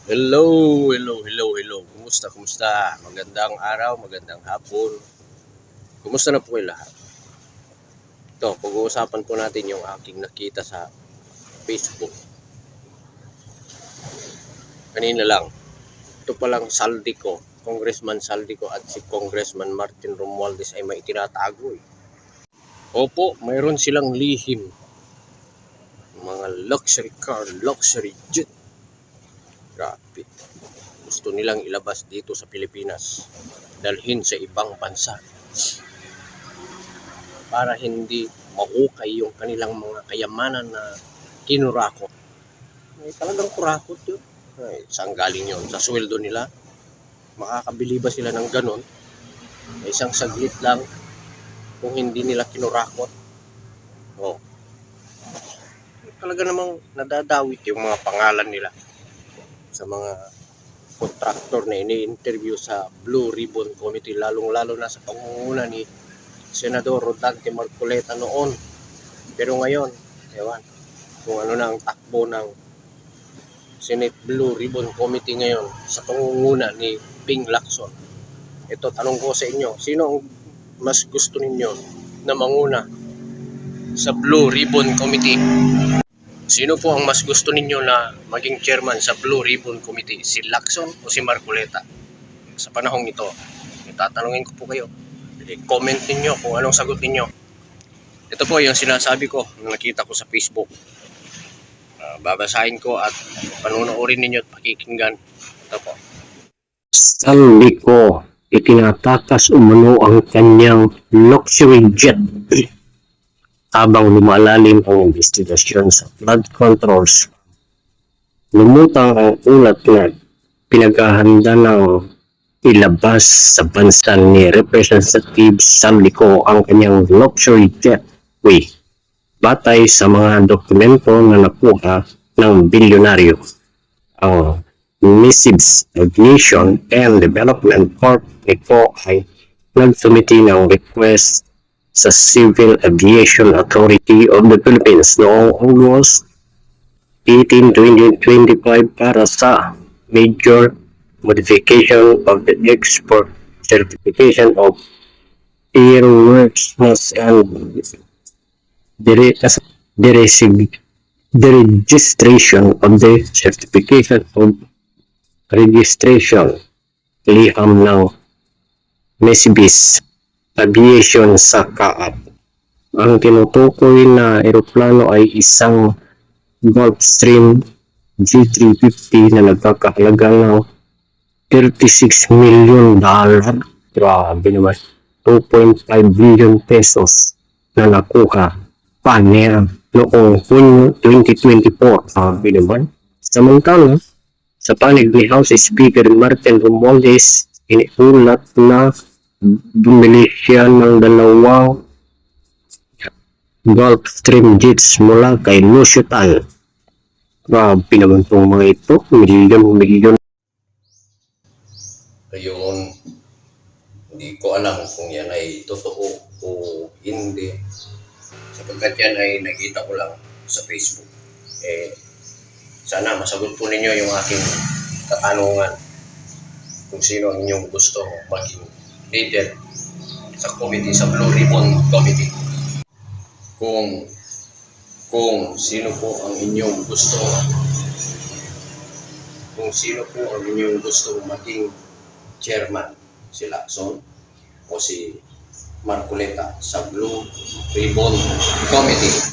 Hello. Kumusta? Magandang araw, magandang hapon. Kumusta na po kayo lahat? Ito, pag-uusapan po natin yung aking nakita sa Facebook. Kanina lang. Ito palang Saldico, Congressman Saldico at si Congressman Martin Romualdez ay may tinatago eh. Opo, mayroon silang lihim. Mga luxury car, luxury jet. Grabe. Gusto nilang ilabas dito sa Pilipinas, dalhin sa ibang bansa para hindi mahukay yung kanilang mga kayamanan na kinurakot. Ay, talagang kurakot yun. Ay, saan galing yun? Sa sweldo nila? Makakabili ba sila ng ganon? Ay, isang saglit lang kung hindi nila kinurakot. Oh. Talaga namang nadadawit yung mga pangalan nila sa mga contractor na ini-interview sa Blue Ribbon Committee, lalong-lalo na sa pangunguna ni Senador Rodante Marcoleta noon. Pero ngayon, ewan, kung ano na ang takbo ng Senate Blue Ribbon Committee ngayon sa pangunguna ni Ping Lacson. Ito, tanong ko sa inyo, sino ang mas gusto ninyo na manguna sa Blue Ribbon Committee? Sino po ang mas gusto ninyo na maging chairman sa Blue Ribbon Committee? Si Lacson o si Marcoleta? Sa panahong ito, tatanungin ko po kayo. Comment ninyo kung anong sagot ninyo. Ito po yung sinasabi ko, nakita ko sa Facebook. Babasahin ko at panunuorin ninyo at pakikinggan. Ito po. Saldico, itinatakas umano ang kanyang luxury jet habang lumalalim ang investigasyon sa flood controls. Lumutang ang ulat na pinaghahanda ng ilabas sa bansa ni Representative Saldico ang kanyang luxury jet batay sa mga dokumento na nakuha ng bilyonaryo. Ang Missives Aviation and Development Corp nito ay nagsumiti ng request sa Civil Aviation Authority of the Philippines noong August 18, 2025 para sa major modification of the export certification of airworthiness and the registration of the certification of registration liham ng Missives Aviation sa Kaap. Ang tinutukoy na eroplano ay isang Gulfstream G350 na nagkakahalaga ng $36 million. Grabe naman. 2.5 billion pesos na nakuha pa niya noong Hunyo 2024. Grabe naman. Samantala, sa panig ni House Speaker Martin Romualdez, iniulat na bumili siya ng dalawang Gulfstream jets mula kay Lucio Tal. Grabe naman itong mga ito, milyon. Ayun, hindi ko alam kung yan ay totoo o hindi. Sapagkat yan ay nakita ko lang sa Facebook. Sana masagot po ninyo yung aking katanungan kung sino ang inyong gusto maging leader sa committee, sa Blue Ribbon Committee. Kung sino po ang inyong gusto, maging chairman, si Lacson o si Marcoleta sa Blue Ribbon Committee.